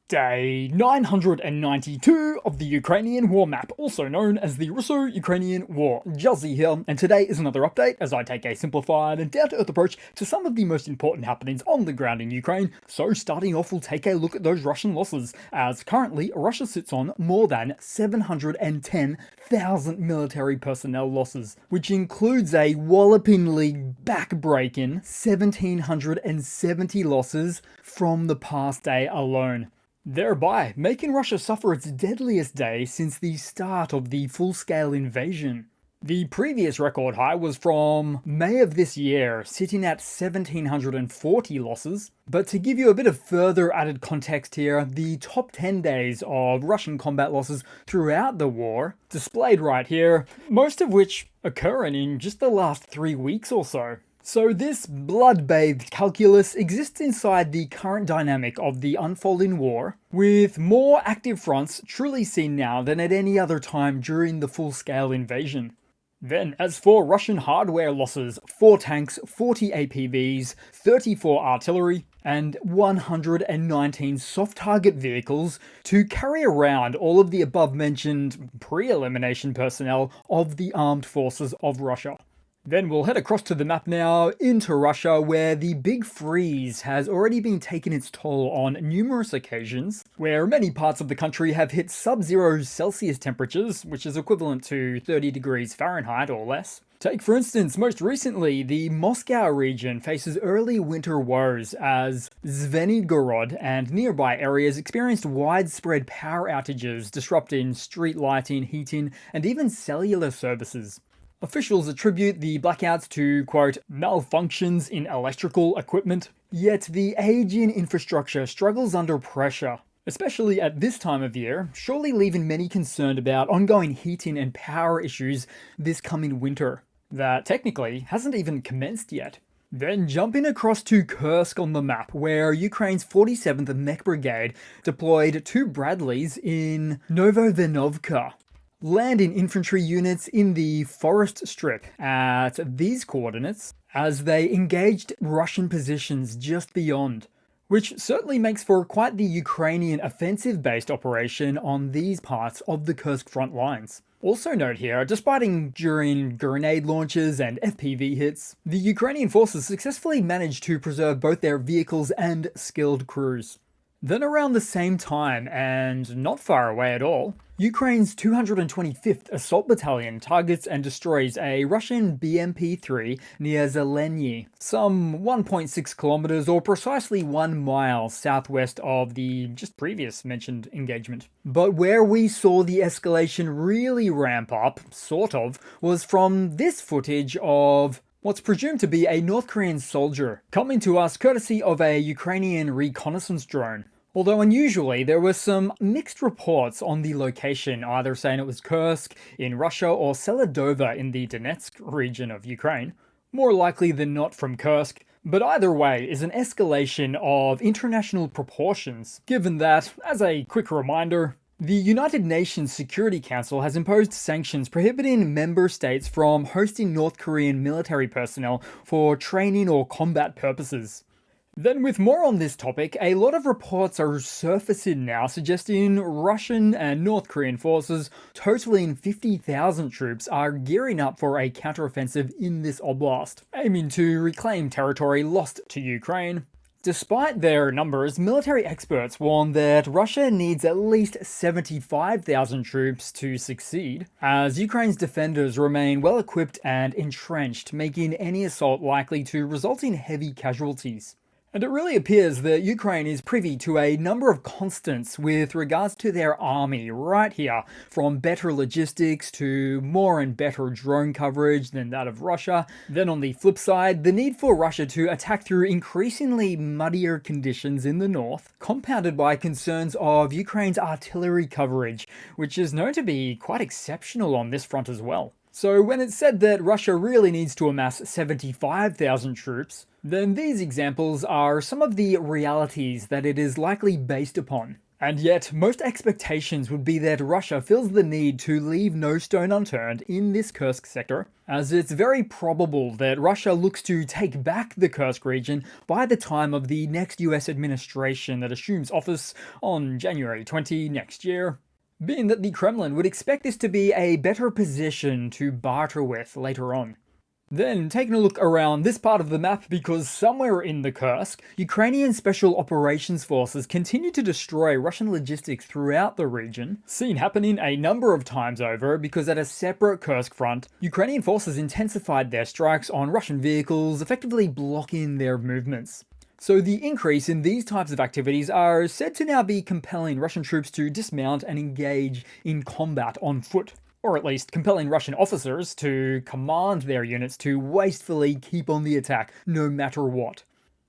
Day 992 of the Ukrainian War Map, also known as the Russo-Ukrainian War. Juzzie here, and today is another update as I take a simplified and down-to-earth approach to some of the most important happenings on the ground in Ukraine. So starting off, we'll take a look at those Russian losses, as currently Russia sits on more than 710,000 military personnel losses, which includes a wallopingly back-breaking 1,770 losses from the past day alone, thereby making Russia suffer its deadliest day since the start of the full-scale invasion. The previous record high was from May of this year, sitting at 1,740 losses. But to give you a bit of further added context here, the top 10 days of Russian combat losses throughout the war, displayed right here, most of which occurring in just the last 3 weeks or so. So this blood-bathed calculus exists inside the current dynamic of the unfolding war, with more active fronts truly seen now than at any other time during the full-scale invasion. Then, as for Russian hardware losses, 4 tanks, 40 APVs, 34 artillery, and 119 soft-target vehicles to carry around all of the above-mentioned pre-elimination personnel of the armed forces of Russia. Then we'll head across to the map now, into Russia, where the big freeze has already been taking its toll on numerous occasions, where many parts of the country have hit sub-zero Celsius temperatures, which is equivalent to 30 degrees Fahrenheit or less. Take, for instance, most recently, the Moscow region faces early winter woes as Zvenigorod and nearby areas experienced widespread power outages, disrupting street lighting, heating, and even cellular services. Officials attribute the blackouts to, quote, malfunctions in electrical equipment, yet the aging infrastructure struggles under pressure, especially at this time of year, surely leaving many concerned about ongoing heating and power issues this coming winter, that technically hasn't even commenced yet. Then jumping across to Kursk on the map, where Ukraine's 47th Mech Brigade deployed 2 Bradleys in Novovenovka, landing infantry units in the forest strip at these coordinates as they engaged Russian positions just beyond, which certainly makes for quite the Ukrainian offensive-based operation on these parts of the Kursk front lines. Also note here, despite during grenade launches and FPV hits, the Ukrainian forces successfully managed to preserve both their vehicles and skilled crews. Then around the same time, and not far away at all, Ukraine's 225th Assault Battalion targets and destroys a Russian BMP-3 near Zelenyi, some 1.6 kilometers or precisely 1 mile southwest of the just previous mentioned engagement. But where we saw the escalation really ramp up, sort of, was from this footage of what's presumed to be a North Korean soldier, coming to us courtesy of a Ukrainian reconnaissance drone. Although unusually, there were some mixed reports on the location, either saying it was Kursk in Russia or Seladova in the Donetsk region of Ukraine. More likely than not from Kursk, but either way is an escalation of international proportions, given that, as a quick reminder, the United Nations Security Council has imposed sanctions prohibiting member states from hosting North Korean military personnel for training or combat purposes. Then with more on this topic, a lot of reports are surfacing now suggesting Russian and North Korean forces totaling 50,000 troops are gearing up for a counteroffensive in this oblast, aiming to reclaim territory lost to Ukraine. Despite their numbers, military experts warn that Russia needs at least 75,000 troops to succeed, as Ukraine's defenders remain well equipped and entrenched, making any assault likely to result in heavy casualties. And it really appears that Ukraine is privy to a number of constants with regards to their army right here, from better logistics to more and better drone coverage than that of Russia. Then on the flip side, the need for Russia to attack through increasingly muddier conditions in the north, compounded by concerns of Ukraine's artillery coverage, which is known to be quite exceptional on this front as well. So when it's said that Russia really needs to amass 75,000 troops, then these examples are some of the realities that it is likely based upon. And yet, most expectations would be that Russia feels the need to leave no stone unturned in this Kursk sector, as it's very probable that Russia looks to take back the Kursk region by the time of the next US administration that assumes office on January 20 next year, being that the Kremlin would expect this to be a better position to barter with later on. Then, taking a look around this part of the map, because somewhere in the Kursk, Ukrainian Special Operations Forces continue to destroy Russian logistics throughout the region, seen happening a number of times over because at a separate Kursk front, Ukrainian forces intensified their strikes on Russian vehicles, effectively blocking their movements. So the increase in these types of activities are said to now be compelling Russian troops to dismount and engage in combat on foot. Or at least compelling Russian officers to command their units to wastefully keep on the attack no matter what.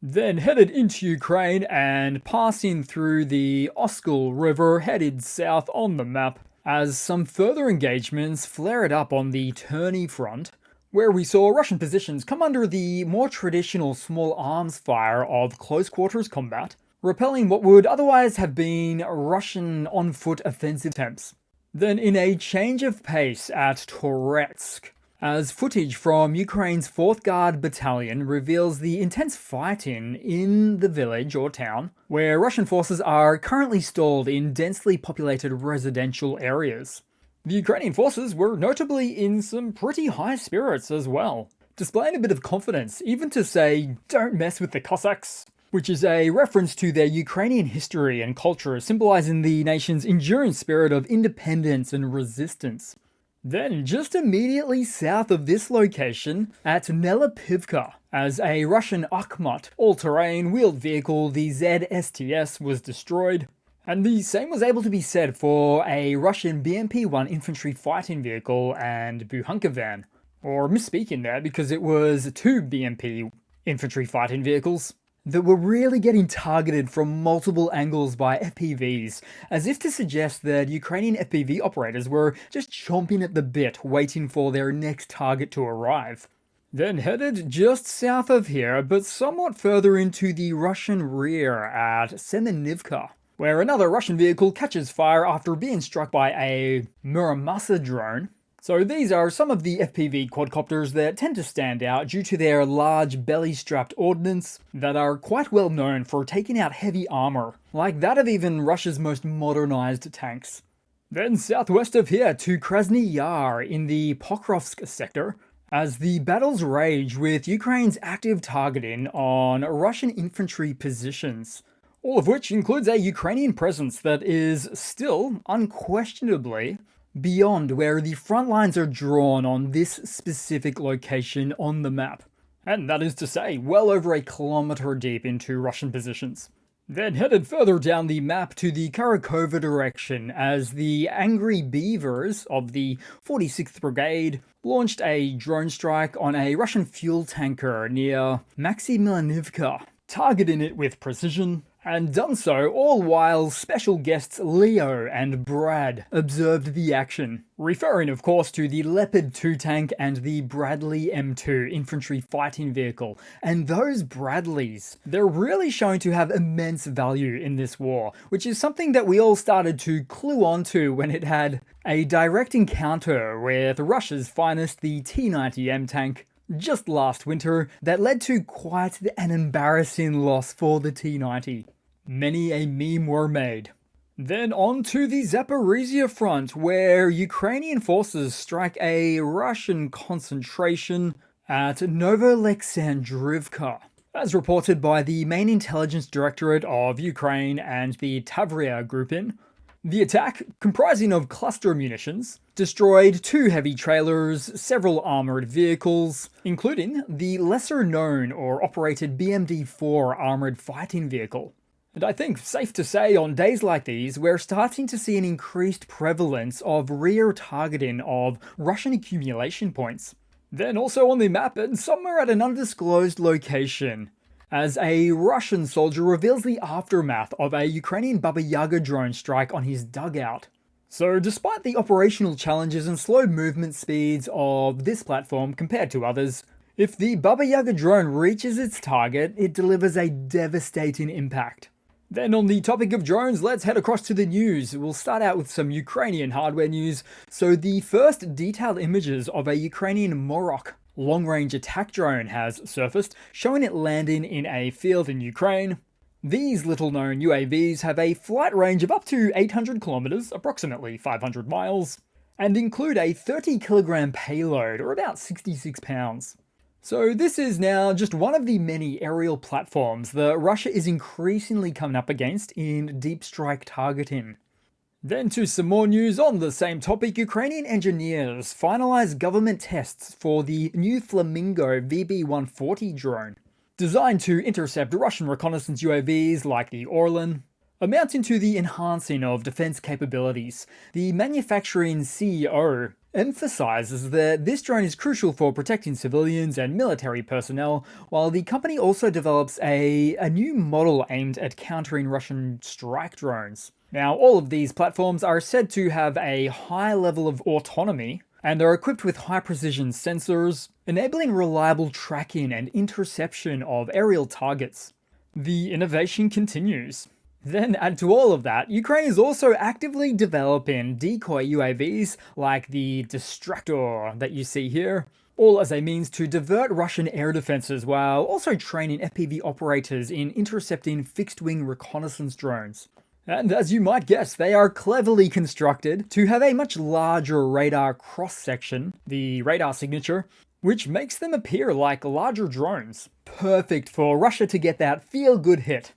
Then headed into Ukraine and passing through the Oskil River, headed south on the map, as some further engagements flared up on the Terny front, where we saw Russian positions come under the more traditional small arms fire of close quarters combat, repelling what would otherwise have been Russian on-foot offensive attempts. Then in a change of pace at Toretsk, as footage from Ukraine's 4th Guard Battalion reveals the intense fighting in the village or town, where Russian forces are currently stalled in densely populated residential areas. The Ukrainian forces were notably in some pretty high spirits as well, displaying a bit of confidence, even to say, "Don't mess with the Cossacks," which is a reference to their Ukrainian history and culture, symbolizing the nation's enduring spirit of independence and resistance. Then, just immediately south of this location, at Nelepivka, as a Russian Akhmat all-terrain wheeled vehicle, the ZSTS, was destroyed. And the same was able to be said for a Russian BMP-1 infantry fighting vehicle and Buhanka van. Or misspeaking there, because it was 2 BMP infantry fighting vehicles that were really getting targeted from multiple angles by FPVs, as if to suggest that Ukrainian FPV operators were just chomping at the bit, waiting for their next target to arrive. Then headed just south of here, but somewhat further into the Russian rear at Semenivka, where another Russian vehicle catches fire after being struck by a Muramasa drone. So these are some of the FPV quadcopters that tend to stand out due to their large belly-strapped ordnance that are quite well known for taking out heavy armor, like that of even Russia's most modernized tanks. Then southwest of here to Krasny Yar in the Pokrovsk sector, as the battles rage with Ukraine's active targeting on Russian infantry positions, all of which includes a Ukrainian presence that is still, unquestionably, beyond where the front lines are drawn on this specific location on the map. And that is to say, well over a kilometer deep into Russian positions. Then headed further down the map to the Karakova direction as the Angry Beavers of the 46th Brigade launched a drone strike on a Russian fuel tanker near Maximilianivka, targeting it with precision, and done so all while special guests Leo and Brad observed the action, referring of course to the Leopard 2 tank and the Bradley M2 infantry fighting vehicle. And those Bradleys, they're really shown to have immense value in this war, which is something that we all started to clue onto when it had a direct encounter with Russia's finest, the T-90M tank, just last winter, that led to quite an embarrassing loss for the T-90. Many a meme were made. Then on to the Zaporizhia front, where Ukrainian forces strike a Russian concentration at Novolexandrivka, as reported by the main intelligence directorate of Ukraine and the Tavria grouping. The attack, comprising of cluster munitions, destroyed 2 heavy trailers, several armoured vehicles, including the lesser-known or operated BMD-4 armoured fighting vehicle. And I think, safe to say, on days like these, we're starting to see an increased prevalence of rear targeting of Russian accumulation points. Then also on the map, and somewhere at an undisclosed location, as a Russian soldier reveals the aftermath of a Ukrainian Baba Yaga drone strike on his dugout. So despite the operational challenges and slow movement speeds of this platform compared to others, if the Baba Yaga drone reaches its target, it delivers a devastating impact. Then on the topic of drones, let's head across to the news. We'll start out with some Ukrainian hardware news. So the first detailed images of a Ukrainian Morok long-range attack drone has surfaced, showing it landing in a field in Ukraine. These little-known UAVs have a flight range of up to 800 kilometers, approximately 500 miles, and include a 30-kilogram payload, or about 66 pounds. So this is now just one of the many aerial platforms that Russia is increasingly coming up against in deep strike targeting. Then to some more news on the same topic, Ukrainian engineers finalized government tests for the new Flamingo VB-140 drone, designed to intercept Russian reconnaissance UAVs like the Orlan, amounting to the enhancing of defense capabilities. The manufacturing CEO emphasizes that this drone is crucial for protecting civilians and military personnel, while the company also develops a new model aimed at countering Russian strike drones. Now, all of these platforms are said to have a high level of autonomy and are equipped with high-precision sensors, enabling reliable tracking and interception of aerial targets. The innovation continues. Then add to all of that, Ukraine is also actively developing decoy UAVs like the Distractor that you see here, all as a means to divert Russian air defenses while also training FPV operators in intercepting fixed-wing reconnaissance drones. And as you might guess, they are cleverly constructed to have a much larger radar cross-section, the radar signature, which makes them appear like larger drones. Perfect for Russia to get that feel-good hit.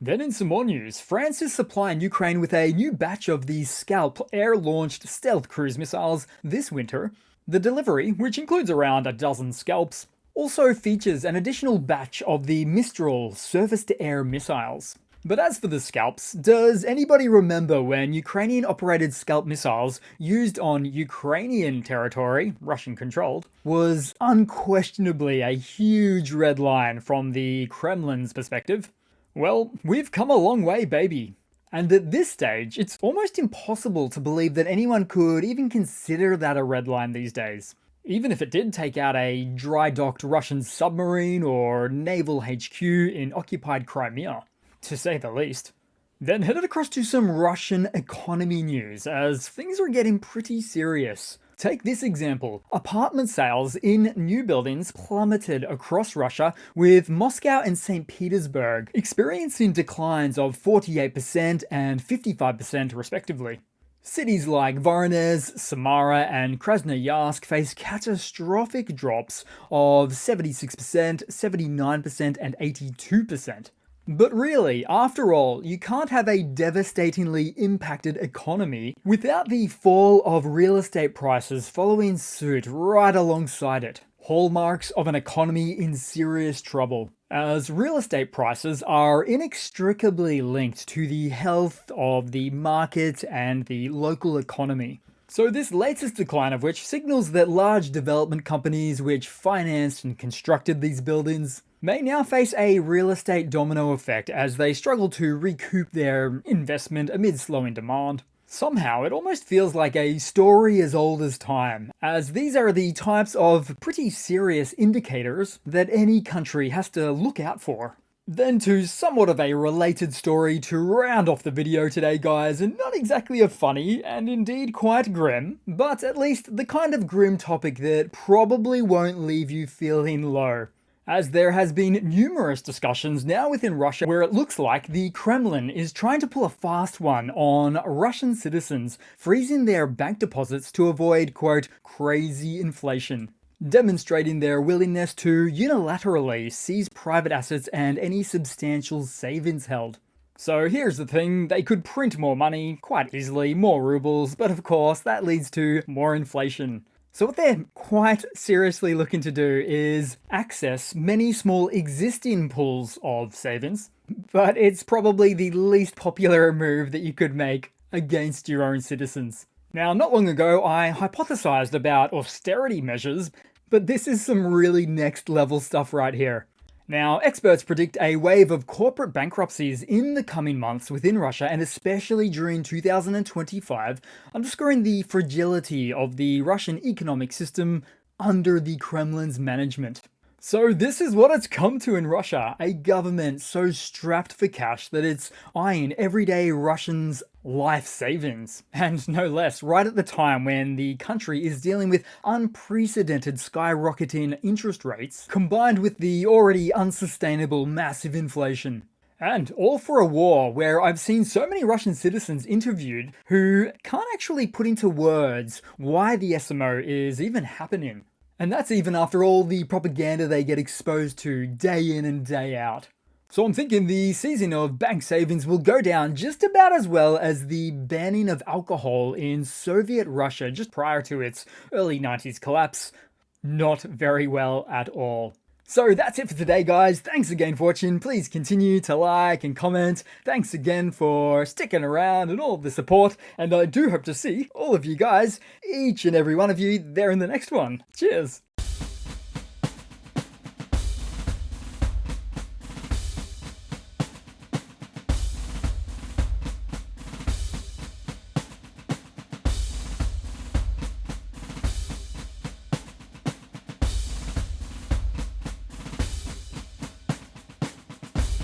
Then in some more news, France is supplying Ukraine with a new batch of the Scalp air-launched stealth cruise missiles this winter. The delivery, which includes around a dozen Scalps, also features an additional batch of the Mistral surface-to-air missiles. But as for the Scalps, does anybody remember when Ukrainian-operated Scalp missiles used on Ukrainian territory, Russian-controlled, was unquestionably a huge red line from the Kremlin's perspective? Well, we've come a long way, baby. And at this stage, it's almost impossible to believe that anyone could even consider that a red line these days. Even if it did take out a dry-docked Russian submarine or naval HQ in occupied Crimea, to say the least. Then headed across to some Russian economy news, as things are getting pretty serious. Take this example. Apartment sales in new buildings plummeted across Russia, with Moscow and St. Petersburg experiencing declines of 48% and 55% respectively. Cities like Voronezh, Samara, and Krasnoyarsk face catastrophic drops of 76%, 79%, and 82%. But really, after all, you can't have a devastatingly impacted economy without the fall of real estate prices following suit right alongside it. Hallmarks of an economy in serious trouble, as real estate prices are inextricably linked to the health of the market and the local economy. So this latest decline of which signals that large development companies which financed and constructed these buildings may now face a real estate domino effect as they struggle to recoup their investment amid slowing demand. Somehow, it almost feels like a story as old as time, as these are the types of pretty serious indicators that any country has to look out for. Then to somewhat of a related story to round off the video today, guys, and not exactly a funny, and indeed quite grim, but at least the kind of grim topic that probably won't leave you feeling low. As there has been numerous discussions now within Russia where it looks like the Kremlin is trying to pull a fast one on Russian citizens, freezing their bank deposits to avoid, quote, crazy inflation, demonstrating their willingness to unilaterally seize private assets and any substantial savings held. So here's the thing, they could print more money, quite easily, more rubles, but of course that leads to more inflation. So what they're quite seriously looking to do is access many small existing pools of savings, but it's probably the least popular move that you could make against your own citizens. Now, not long ago, I hypothesized about austerity measures, but this is some really next level stuff right here. Now, experts predict a wave of corporate bankruptcies in the coming months within Russia, and especially during 2025, underscoring the fragility of the Russian economic system under the Kremlin's management. So this is what it's come to in Russia, a government so strapped for cash that it's eyeing everyday Russians' life savings. And no less, right at the time when the country is dealing with unprecedented skyrocketing interest rates, combined with the already unsustainable massive inflation. And all for a war where I've seen so many Russian citizens interviewed who can't actually put into words why the SMO is even happening. And that's even after all the propaganda they get exposed to day in and day out. So I'm thinking the seizing of bank savings will go down just about as well as the banning of alcohol in Soviet Russia just prior to its early 90s collapse. Not very well at all. So that's it for today, guys. Thanks again for watching. Please continue to like and comment. Thanks again for sticking around and all the support. And I do hope to see all of you guys, each and every one of you, there in the next one. Cheers.